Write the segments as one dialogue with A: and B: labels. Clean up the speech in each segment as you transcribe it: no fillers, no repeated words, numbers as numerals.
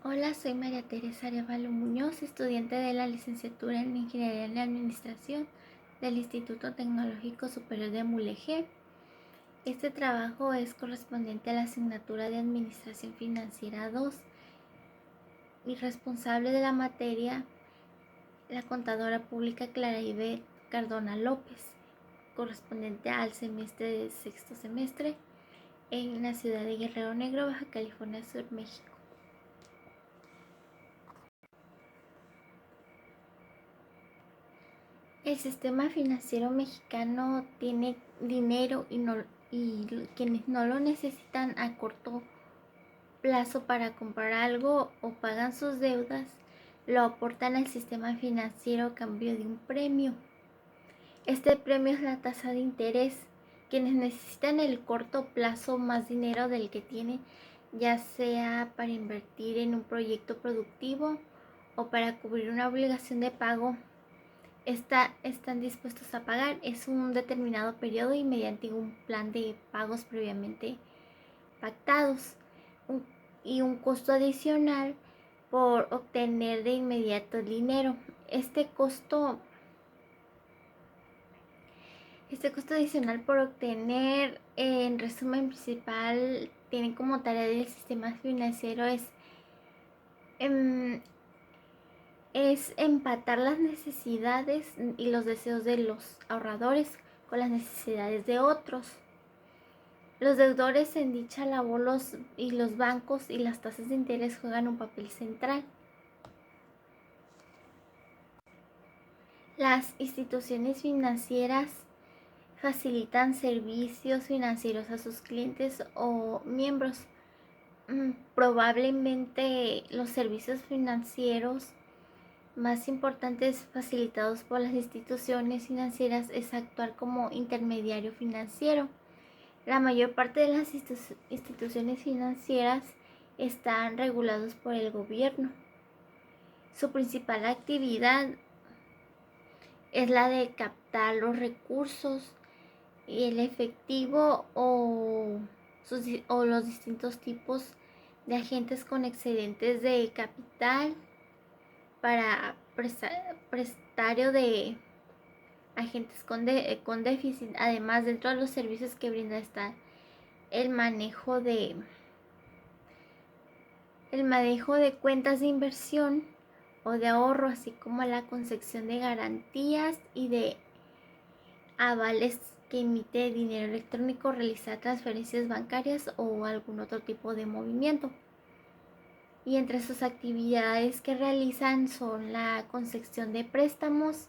A: Hola, soy María Teresa Arevalo Muñoz, estudiante de la licenciatura en Ingeniería en Administración del Instituto Tecnológico Superior de Mulegé. Este trabajo es correspondiente a la asignatura de Administración Financiera 2 y responsable de la materia, la contadora pública Clara Ivette Cardona López, correspondiente al semestre de sexto semestre en la ciudad de Guerrero Negro, Baja California Sur, México. El sistema financiero mexicano tiene dinero y quienes no lo necesitan a corto plazo para comprar algo o pagan sus deudas, lo aportan al sistema financiero a cambio de un premio. Este premio es la tasa de interés. Quienes necesitan el corto plazo más dinero del que tienen, ya sea para invertir en un proyecto productivo o para cubrir una obligación de pago, están dispuestos a pagar. Es un determinado periodo y mediante un plan de pagos previamente pactados, y un costo adicional por obtener de inmediato el dinero. Este costo adicional por obtener, en resumen principal, tiene como tarea del sistema financiero es empatar las necesidades y los deseos de los ahorradores con las necesidades de otros. Los deudores en dicha labor y los bancos y las tasas de interés juegan un papel central. Las instituciones financieras facilitan servicios financieros a sus clientes o miembros. Probablemente los servicios financieros más importantes facilitados por las instituciones financieras es actuar como intermediario financiero. La mayor parte de las instituciones financieras están regulados por el gobierno. Su principal actividad es la de captar los recursos y el efectivo o los distintos tipos de agentes con excedentes de capital para prestatario de agentes con déficit. Además, dentro de los servicios que brinda está el manejo de cuentas de inversión o de ahorro, así como la concepción de garantías y de avales que emite dinero electrónico, realizar transferencias bancarias o algún otro tipo de movimiento. Y entre sus actividades que realizan son la concepción de préstamos,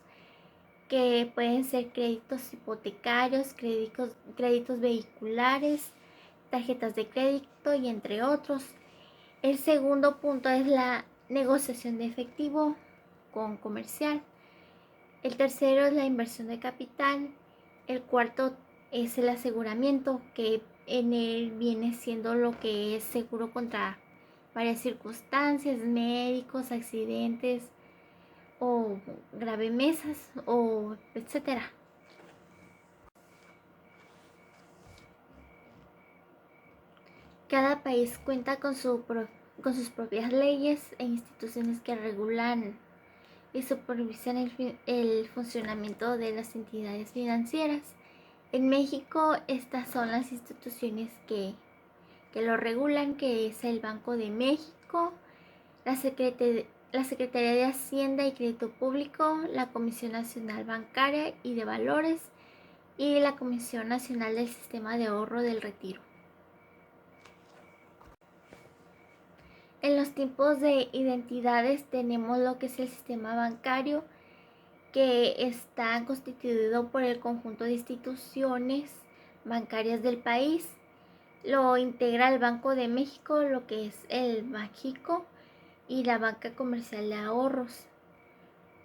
A: que pueden ser créditos hipotecarios, créditos vehiculares, tarjetas de crédito y entre otros. El segundo punto es la negociación de efectivo con comercial. El tercero es la inversión de capital. El cuarto es el aseguramiento, que en él viene siendo lo que es seguro contra varias circunstancias, médicos, accidentes o gravemesas o etcétera. Cada país cuenta con sus propias leyes e instituciones que regulan y supervisan el funcionamiento de las entidades financieras. En México, estas son las instituciones que lo regulan, que es el Banco de México, la Secretaría de Hacienda y Crédito Público, la Comisión Nacional Bancaria y de Valores y la Comisión Nacional del Sistema de Ahorro del Retiro. En los tipos de identidades tenemos lo que es el sistema bancario, que está constituido por el conjunto de instituciones bancarias del país. Lo integra el Banco de México, lo que es el Banxico, y la banca comercial de ahorros.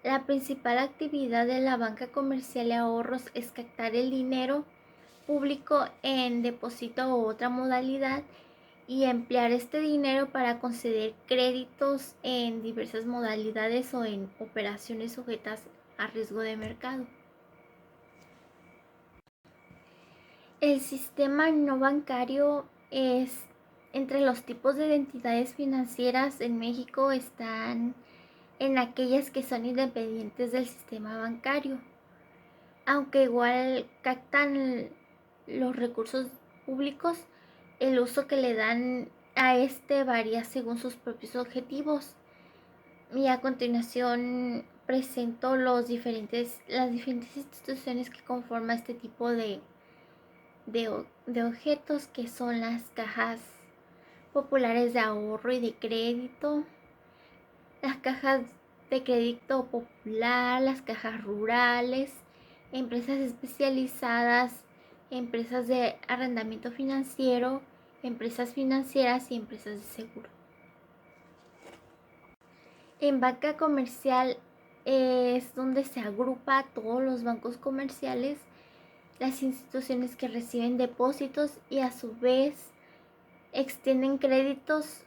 A: La principal actividad de la banca comercial de ahorros es captar el dinero público en depósito u otra modalidad y emplear este dinero para conceder créditos en diversas modalidades o en operaciones sujetas a riesgo de mercado. El sistema no bancario es entre los tipos de entidades financieras en México están en aquellas que son independientes del sistema bancario, aunque igual captan los recursos públicos. El uso que le dan a este varía según sus propios objetivos. Y a continuación presento las diferentes instituciones que conforman este tipo de objetos, que son las cajas populares de ahorro y de crédito, las cajas de crédito popular, las cajas rurales, empresas especializadas, empresas de arrendamiento financiero, empresas financieras y empresas de seguro. En banca comercial es donde se agrupa todos los bancos comerciales, las instituciones que reciben depósitos y a su vez extienden créditos,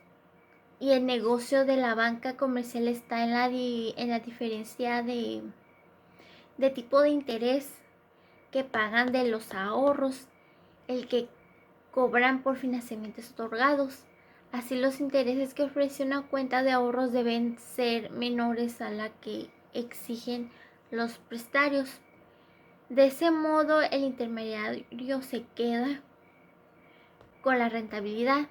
A: y el negocio de la banca comercial está en la diferencia de tipo de interés que pagan de los ahorros, el que cobran por financiamientos otorgados. Así, los intereses que ofrece una cuenta de ahorros deben ser menores a la que exigen los prestatarios. De ese modo, el intermediario se queda con la rentabilidad.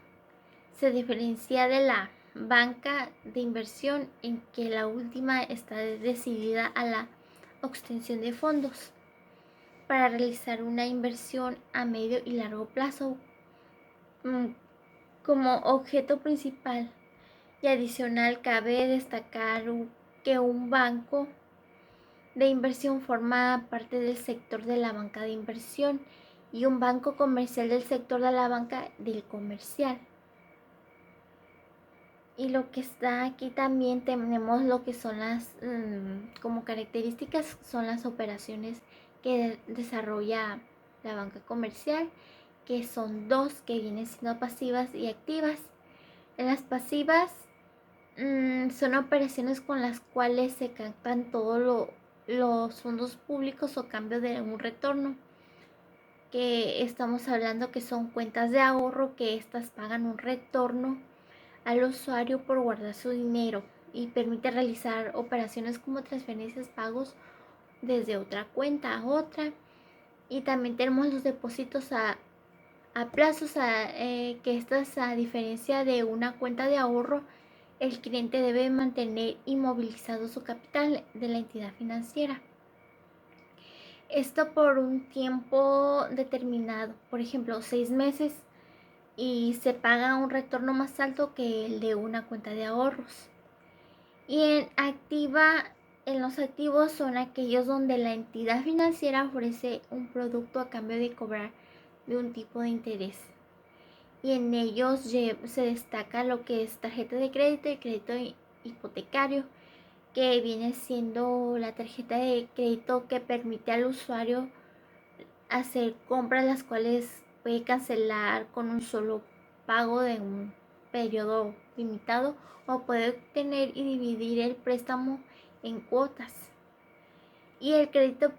A: Se diferencia de la banca de inversión en que la última está decidida a la obtención de fondos para realizar una inversión a medio y largo plazo como objeto principal. Y adicional, cabe destacar que un banco de inversión forma parte del sector de la banca de inversión y un banco comercial del sector de la banca del comercial. Y lo que está aquí también tenemos lo que son las, como características, son las operaciones que desarrolla la banca comercial, que son dos, que vienen siendo pasivas y activas. En las pasivas son operaciones con las cuales se captan todos los fondos públicos o cambio de un retorno, que estamos hablando que son cuentas de ahorro, que estas pagan un retorno al usuario por guardar su dinero y permite realizar operaciones como transferencias, pagos desde otra cuenta a otra. Y también tenemos los depósitos a plazos, que estas, a diferencia de una cuenta de ahorro, el cliente debe mantener inmovilizado su capital de la entidad financiera. Esto por un tiempo determinado, por ejemplo 6 meses, y se paga un retorno más alto que el de una cuenta de ahorros. Y en los activos son aquellos donde la entidad financiera ofrece un producto a cambio de cobrar de un tipo de interés. Y en ellos se destaca lo que es tarjeta de crédito y crédito hipotecario, que viene siendo la tarjeta de crédito que permite al usuario hacer compras las cuales puede cancelar con un solo pago de un periodo limitado, o puede obtener y dividir el préstamo en cuotas. Y el crédito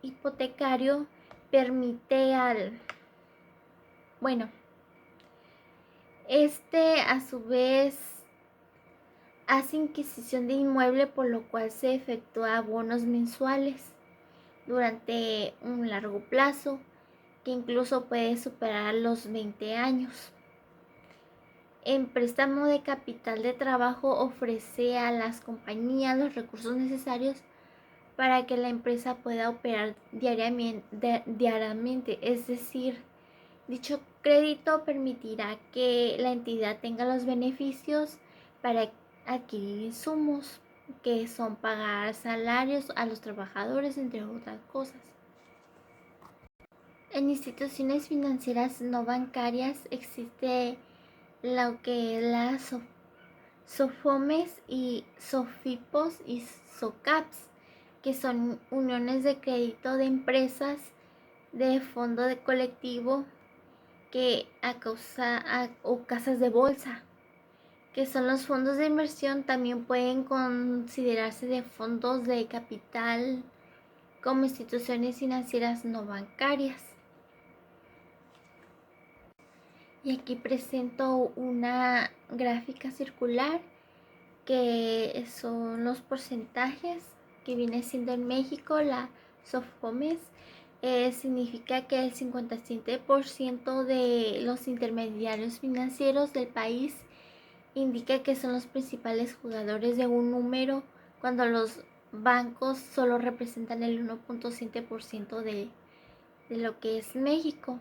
A: hipotecario permite a su vez hace adquisición de inmueble, por lo cual se efectúa abonos mensuales durante un largo plazo, que incluso puede superar los 20 años. En préstamo de capital de trabajo ofrece a las compañías los recursos necesarios para que la empresa pueda operar diariamente. Es decir, dicho crédito permitirá que la entidad tenga los beneficios para adquirir insumos, que son pagar salarios a los trabajadores, entre otras cosas. En instituciones financieras no bancarias existe lo que es las SOFOMES y SOFIPOS y SOCAPs, que son uniones de crédito de empresas de fondo de colectivo o casas de bolsa, que son los fondos de inversión. También pueden considerarse de fondos de capital como instituciones financieras no bancarias. Y aquí presento una gráfica circular que son los porcentajes que viene siendo en México la SOFCOMES. Significa que el 57% de los intermediarios financieros del país indica que son los principales jugadores de un número, cuando los bancos solo representan el 1.7% de lo que es México.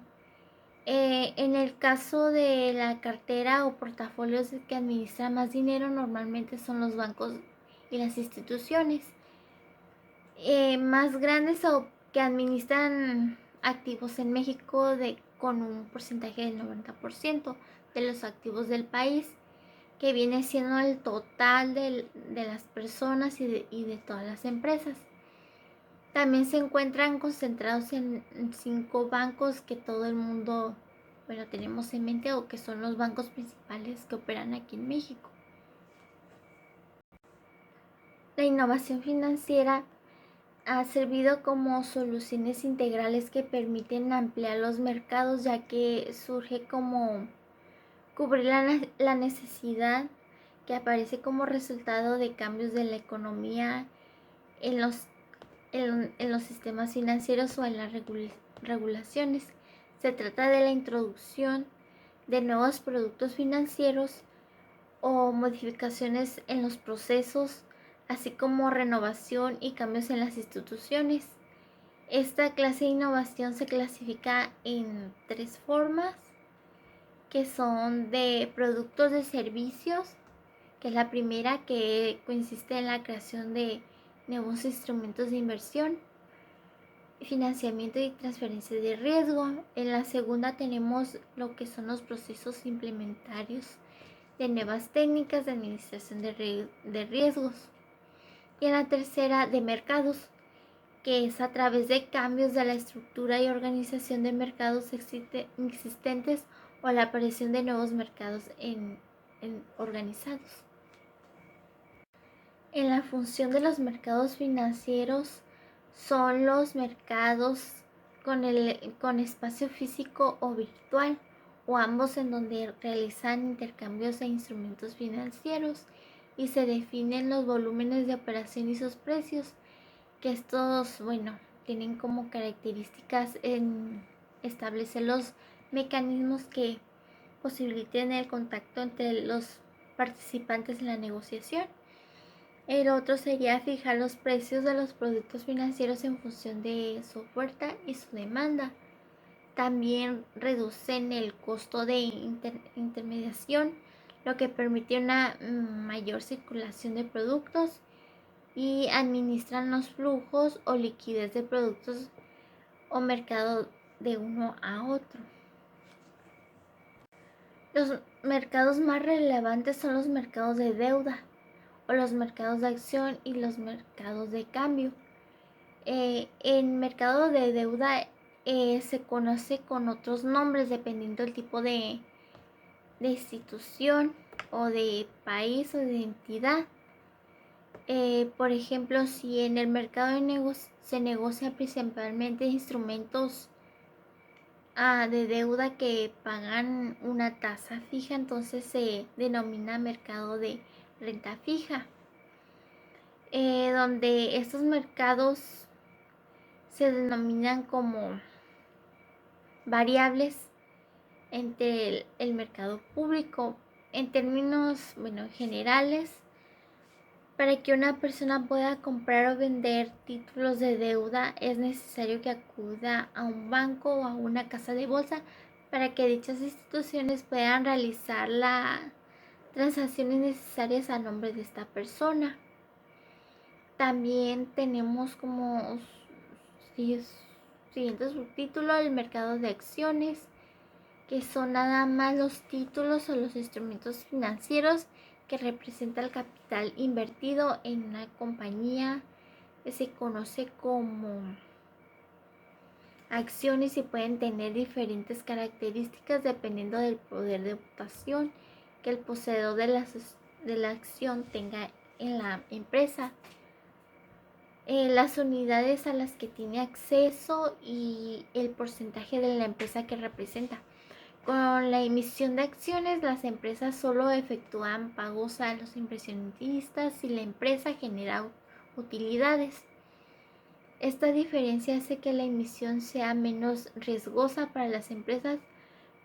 A: En el caso de la cartera o portafolios que administran más dinero, normalmente son los bancos y las instituciones más grandes o que administran activos en México con un porcentaje del 90% de los activos del país, que viene siendo el total de las personas y de todas las empresas. También se encuentran concentrados en 5 bancos que todo el mundo, tenemos en mente, o que son los bancos principales que operan aquí en México. La innovación financiera ha servido como soluciones integrales que permiten ampliar los mercados, ya que surge como cubrir la necesidad que aparece como resultado de cambios de la economía en los sistemas financieros o en las regulaciones. Se trata de la introducción de nuevos productos financieros o modificaciones en los procesos, así como renovación y cambios en las instituciones. Esta clase de innovación se clasifica en 3 formas, que son de productos de servicios, que es la primera, que consiste en la creación de nuevos instrumentos de inversión, financiamiento y transferencia de riesgo. En la segunda tenemos lo que son los procesos implementarios de nuevas técnicas de administración de riesgos. Y en la tercera, de mercados, que es a través de cambios de la estructura y organización de mercados existentes o la aparición de nuevos mercados organizados. En la función de los mercados financieros son los mercados con espacio físico o virtual, o ambos, en donde realizan intercambios de instrumentos financieros y se definen los volúmenes de operación y sus precios, que estos, tienen como características en establecer los mecanismos que posibiliten el contacto entre los participantes en la negociación. El otro sería fijar los precios de los productos financieros en función de su oferta y su demanda. También reducen el costo de intermediación, lo que permite una mayor circulación de productos, y administran los flujos o liquidez de productos o mercado de uno a otro. Los mercados más relevantes son los mercados de deuda, o los mercados de acción, y los mercados de cambio. El mercado de deuda se conoce con otros nombres dependiendo del tipo de institución o de país o de entidad. Por ejemplo, si en el mercado se negocia principalmente instrumentos de deuda que pagan una tasa fija, entonces se denomina mercado de renta fija, donde estos mercados se denominan como variables entre el mercado público. En términos generales, para que una persona pueda comprar o vender títulos de deuda, es necesario que acuda a un banco o a una casa de bolsa para que dichas instituciones puedan realizar las transacciones necesarias a nombre de esta persona. También tenemos como siguiente subtítulo el mercado de acciones, que son nada más los títulos o los instrumentos financieros que representa el capital invertido en una compañía, que se conoce como acciones, y pueden tener diferentes características dependiendo del poder de votación que el poseedor de la acción tenga en la empresa, las unidades a las que tiene acceso y el porcentaje de la empresa que representa. Con la emisión de acciones, las empresas solo efectúan pagos a los inversionistas y la empresa genera utilidades. Esta diferencia hace que la emisión sea menos riesgosa para las empresas,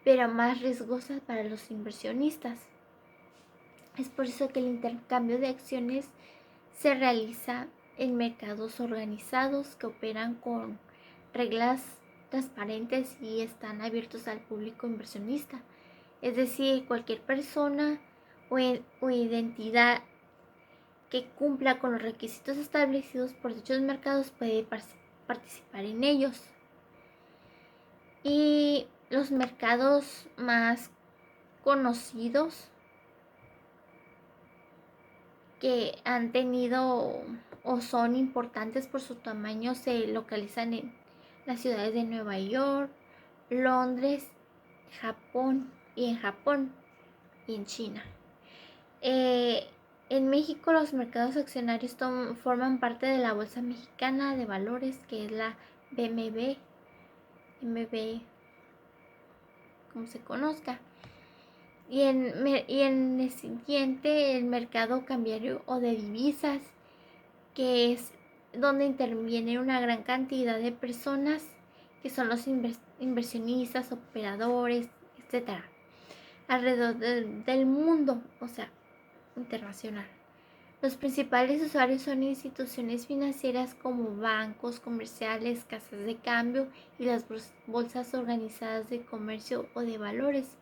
A: pero más riesgosa para los inversionistas. Es por eso que el intercambio de acciones se realiza en mercados organizados que operan con reglas transparentes y están abiertos al público inversionista. Es decir, cualquier persona o identidad que cumpla con los requisitos establecidos por dichos mercados puede participar en ellos. Y los mercados más conocidos que han tenido o son importantes por su tamaño se localizan en las ciudades de Nueva York, Londres, Japón y en China. En México los mercados accionarios forman parte de la Bolsa Mexicana de Valores, que es la BMV, como se conozca. Y en el siguiente, el mercado cambiario o de divisas, que es donde interviene una gran cantidad de personas que son los inversionistas, operadores, etcétera, alrededor del mundo, o sea, internacional. Los principales usuarios son instituciones financieras como bancos, comerciales, casas de cambio y las bolsas organizadas de comercio o de valores.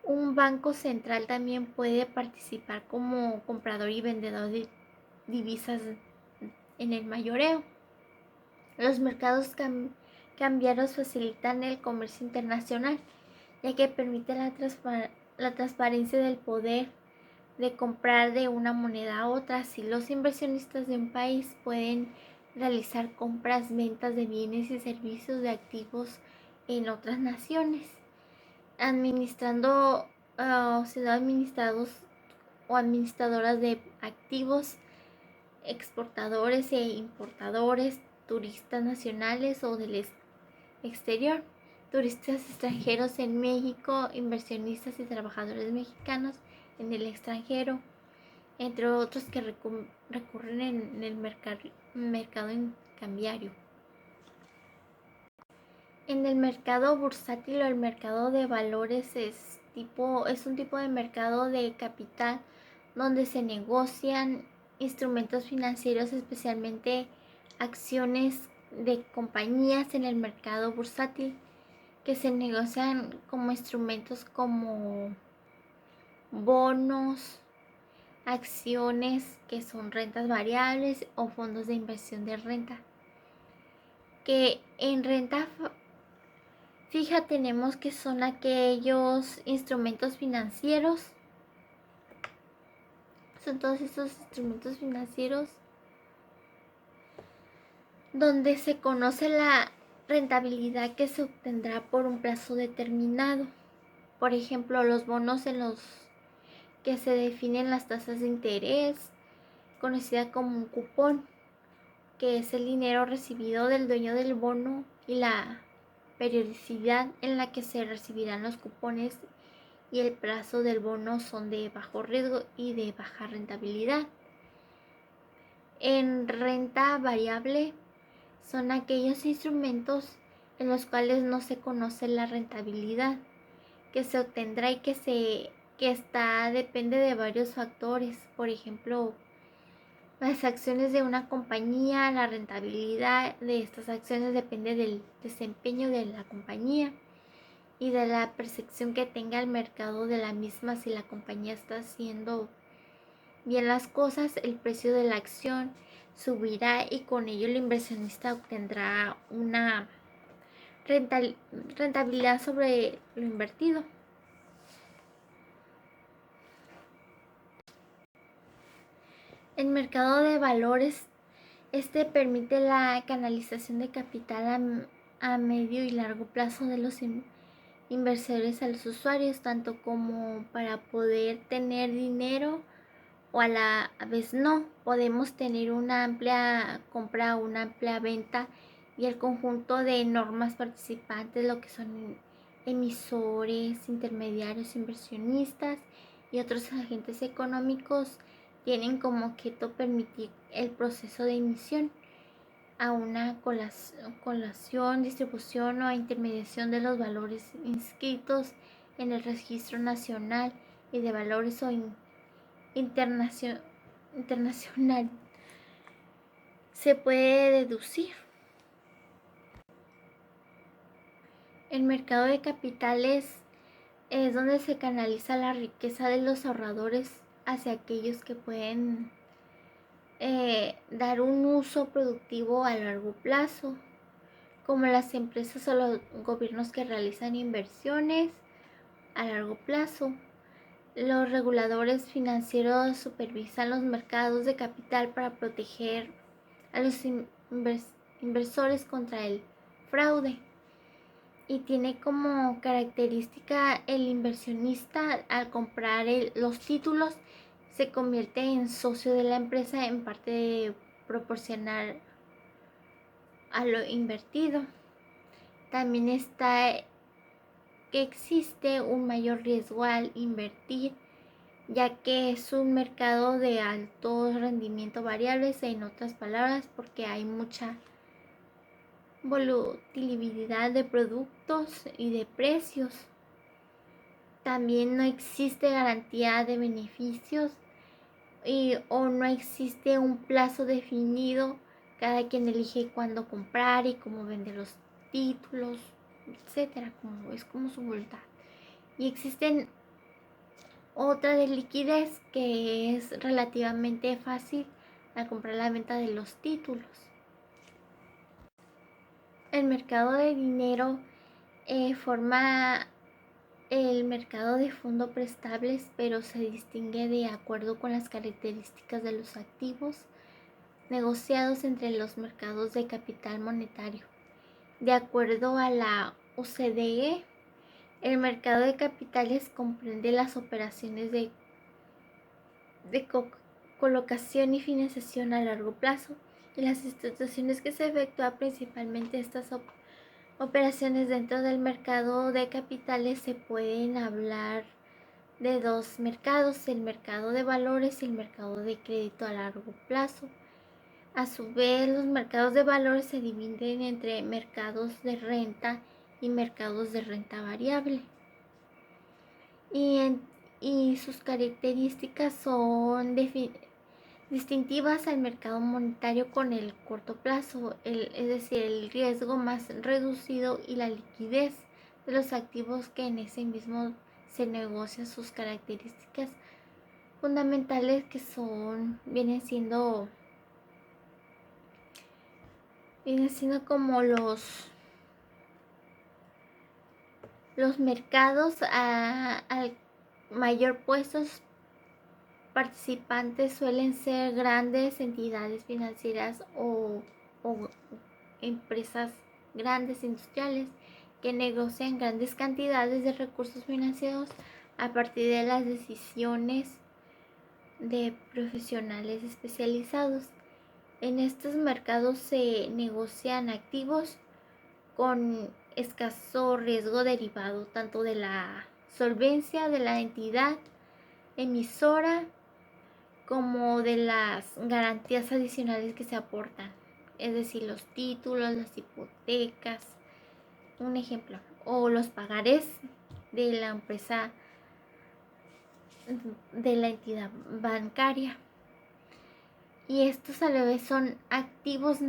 A: Un banco central también puede participar como comprador y vendedor de divisas en el mayoreo. Los mercados cambiarios facilitan el comercio internacional, ya que permite la transparencia del poder de comprar de una moneda a otra. Así los inversionistas de un país pueden realizar compras, ventas de bienes y servicios de activos en otras naciones, siendo administrados o administradoras de activos, exportadores e importadores, turistas nacionales o del exterior, turistas extranjeros en México, inversionistas y trabajadores mexicanos en el extranjero, entre otros que recurren en el mercado cambiario. En el mercado bursátil o el mercado de valores es un tipo de mercado de capital donde se negocian instrumentos financieros, especialmente acciones de compañías en el mercado bursátil, que se negocian como instrumentos como bonos, acciones que son rentas variables o fondos de inversión de renta. Que en renta fija tenemos que son aquellos instrumentos financieros. Son todos estos instrumentos financieros donde se conoce la rentabilidad que se obtendrá por un plazo determinado. Por ejemplo, los bonos en los que se definen las tasas de interés, conocida como un cupón, que es el dinero recibido del dueño del bono, y la periodicidad en la que se recibirán los cupones y el plazo del bono son de bajo riesgo y de baja rentabilidad. En renta variable son aquellos instrumentos en los cuales no se conoce la rentabilidad que se obtendrá y depende de varios factores. Por ejemplo, las acciones de una compañía, la rentabilidad de estas acciones depende del desempeño de la compañía y de la percepción que tenga el mercado de la misma. Si la compañía está haciendo bien las cosas, el precio de la acción subirá y con ello el inversionista obtendrá una rentabilidad sobre lo invertido. El mercado de valores permite la canalización de capital a medio y largo plazo de los inversores a los usuarios, tanto como para poder tener dinero o a la vez no. Podemos tener una amplia compra o una amplia venta y el conjunto de normas participantes, lo que son emisores, intermediarios, inversionistas y otros agentes económicos tienen como objeto permitir el proceso de emisión a una colación, distribución o intermediación de los valores inscritos en el Registro Nacional y de Valores o internacional. Se puede deducir. El mercado de capitales es donde se canaliza la riqueza de los ahorradores hacia aquellos que pueden dar un uso productivo a largo plazo, como las empresas o los gobiernos que realizan inversiones a largo plazo. Los reguladores financieros supervisan los mercados de capital para proteger a los inversores contra el fraude. Y tiene como característica el inversionista al comprar los títulos se convierte en socio de la empresa en parte de proporcionar a lo invertido. También está que existe un mayor riesgo al invertir, ya que es un mercado de alto rendimiento variables, en otras palabras, porque hay mucha volatilidad de productos y de precios. También no existe garantía de beneficios o no existe un plazo definido. Cada quien elige cuándo comprar y cómo vender los títulos, etcétera, es como su voluntad. Y existen otra de liquidez que es relativamente fácil al comprar la venta de los títulos. El mercado de dinero forma el mercado de fondos prestables, pero se distingue de acuerdo con las características de los activos negociados entre los mercados de capital monetario. De acuerdo a la OCDE, el mercado de capitales comprende las operaciones de colocación y financiación a largo plazo y las instituciones que se efectúan principalmente estas operaciones dentro del mercado de capitales. Se pueden hablar de dos mercados, el mercado de valores y el mercado de crédito a largo plazo. A su vez, los mercados de valores se dividen entre mercados de renta y mercados de renta variable. Y sus características son distintivas al mercado monetario con el corto plazo, es decir, el riesgo más reducido y la liquidez de los activos que en ese mismo se negocian. Sus características fundamentales que vienen siendo como los mercados al mayor puestos participantes suelen ser grandes entidades financieras o empresas grandes industriales que negocian grandes cantidades de recursos financieros a partir de las decisiones de profesionales especializados. En estos mercados se negocian activos con escaso riesgo derivado tanto de la solvencia de la entidad emisora como de las garantías adicionales que se aportan, es decir, los títulos, las hipotecas, un ejemplo, o los pagarés de la empresa, de la entidad bancaria. Y estos a la vez son activos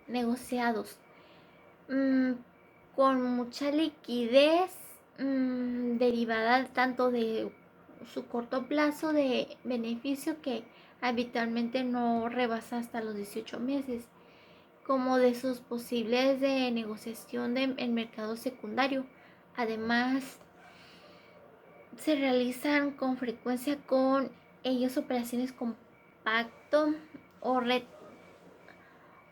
A: negociados con mucha liquidez derivada tanto de su corto plazo de beneficio, que habitualmente no rebasa hasta los 18 meses, como de sus posibles de negociación en mercado secundario. Además, se realizan con frecuencia con ellos operaciones con pacto o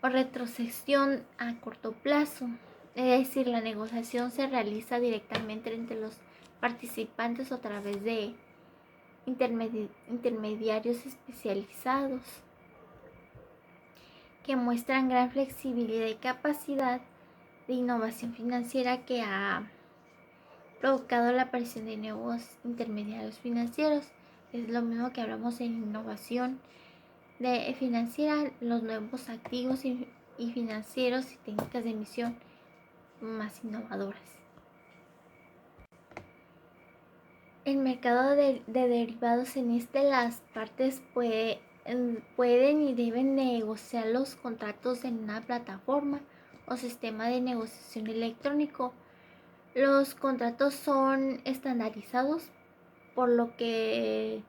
A: retrocesión a corto plazo. Es decir, la negociación se realiza directamente entre los participantes a través de intermediarios especializados que muestran gran flexibilidad y capacidad de innovación financiera que ha provocado la aparición de nuevos intermediarios financieros. Es lo mismo que hablamos en innovación financiera, los nuevos activos y financieros y técnicas de emisión más innovadoras. El mercado de derivados, en las partes pueden y deben negociar los contratos en una plataforma o sistema de negociación electrónico. Los contratos son estandarizados, por lo que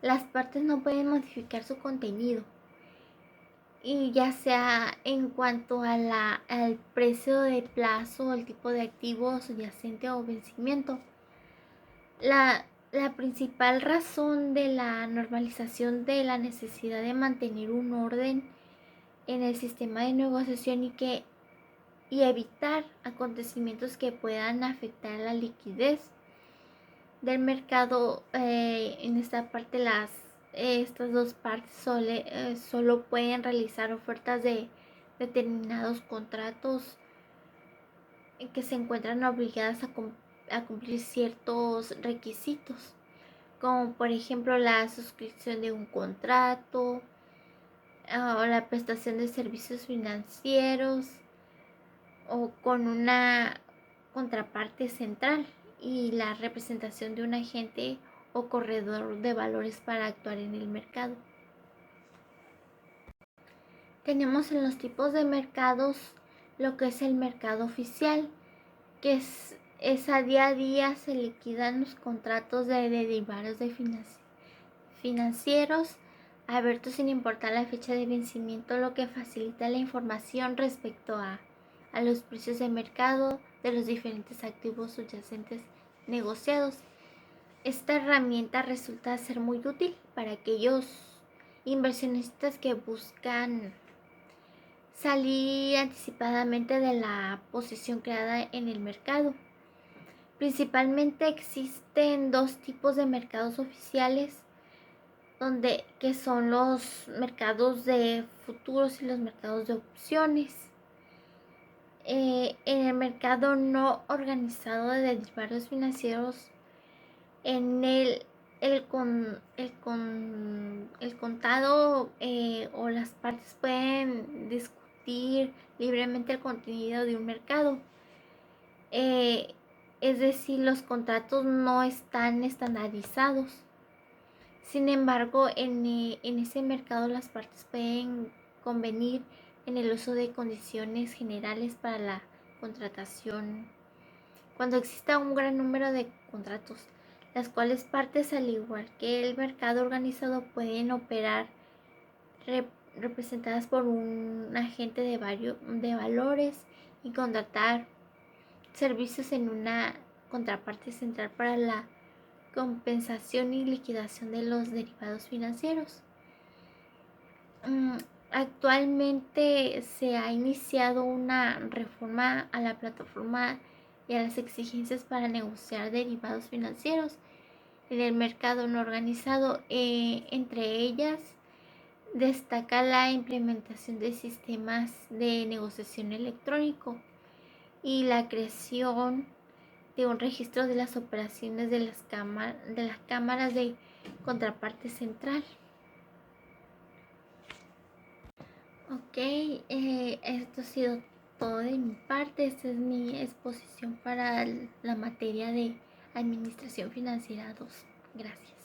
A: las partes no pueden modificar su contenido, y ya sea en cuanto a al precio de plazo, el tipo de activo subyacente o vencimiento. La principal razón de la normalización de la necesidad de mantener un orden en el sistema de negociación y evitar acontecimientos que puedan afectar la liquidez del mercado. En esta parte estas dos partes solo pueden realizar ofertas de determinados contratos en que se encuentran obligadas a cumplir ciertos requisitos, como por ejemplo la suscripción de un contrato o la prestación de servicios financieros o con una contraparte central y la representación de un agente o corredor de valores para actuar en el mercado. Tenemos en los tipos de mercados lo que es el mercado oficial, que es a día se liquidan los contratos de derivados financieros abiertos sin importar la fecha de vencimiento, lo que facilita la información respecto a los precios de mercado de los diferentes activos subyacentes negociados. Esta herramienta resulta ser muy útil para aquellos inversionistas que buscan salir anticipadamente de la posición creada en el mercado. Principalmente existen dos tipos de mercados oficiales, que son los mercados de futuros y los mercados de opciones. En el mercado no organizado de derivados financieros, en el contado o las partes pueden discutir libremente el contenido de un mercado. Es decir, los contratos no están estandarizados. Sin embargo, en ese mercado las partes pueden convenir en el uso de condiciones generales para la contratación. Cuando exista un gran número de contratos, las cuales partes, al igual que el mercado organizado, pueden operar representadas por un agente de valores y contratar servicios en una contraparte central para la compensación y liquidación de los derivados financieros. Actualmente se ha iniciado una reforma a la plataforma y a las exigencias para negociar derivados financieros en el mercado no organizado. Entre ellas destaca la implementación de sistemas de negociación electrónico y la creación de un registro de las operaciones de las cámaras de contraparte central. Ok, esto ha sido todo de mi parte. Esta es mi exposición para la materia de Administración Financiera 2. Gracias.